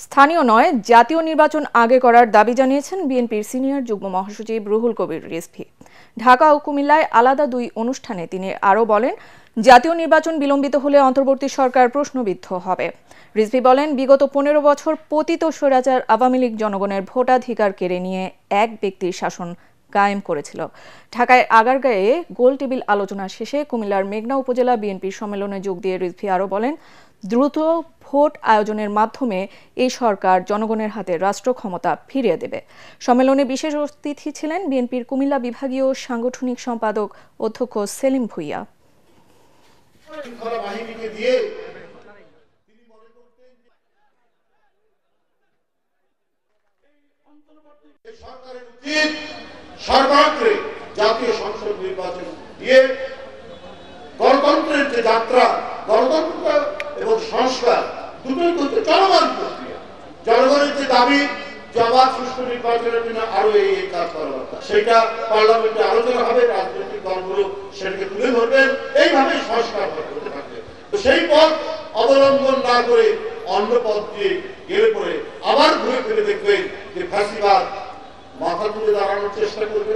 স্থানীয় নয়, জাতীয় নির্বাচন আগে করার দাবি জানিয়েছেন বিএনপির সিনিয়র যুগ্ম মহাসচিব রুহুল কবির রিজভী। ঢাকা ও কুমিল্লায় আলাদা দুই অনুষ্ঠানে তিনি আরও বলেন, জাতীয় নির্বাচন বিলম্বিত হলে অন্তর্বর্তী সরকার প্রশ্নবিদ্ধ হবে। রিজভী বলেন, বিগত 15 বছর পতিত স্বৈরাচার আওয়ামী লীগ জনগণের ভোটাধিকার কেড়ে নিয়ে এক ব্যক্তির শাসন কায়েম করেছিল। ঢাকায় আগারগাঁয়ে গোল টেবিল আলোচনা শেষে কুমিল্লার মেঘনা উপজেলা বিএনপির সম্মেলনে যোগ দিয়ে রিজভী আরও বলেন, দ্রুত ভোট আয়োজনের মাধ্যমে এই সরকার জনগণের হাতে রাষ্ট্র ক্ষমতা ফিরিয়ে দেবে। সম্মেলনে বিশেষ অতিথি ছিলেন বিএনপির কুমিল্লা বিভাগীয় সাংগঠনিক সম্পাদক অধ্যক্ষ সেলিম ভুঁইয়া। সর্বাগ্রে জাতীয় সংসদ নির্বাচন দিয়ে গণতন্ত্রের যে যাত্রা, গণতন্ত্র এবং সংস্কার দুটোই কিন্তু চলমান প্রক্রিয়া। জনগণের যে দাবি জবাব সুষ্ঠু নির্বাচনের জন্য আরো এই কাজ করা দরকার, সেটা পার্লামেন্টে আলোচনা হবে, রাজনৈতিক দলগুলো সেটাকে তুলে ধরবেন, এইভাবে সংস্কার করতে থাকবে। তো সেই পথ অবলম্বন না করে অন্য পথ দিয়ে গেলে পরে আবার ঘুরে ফিরে দেখবেন যে ফ্যাসিবাদ মাথা তুলে দাঁড়ানোর চেষ্টা করবে।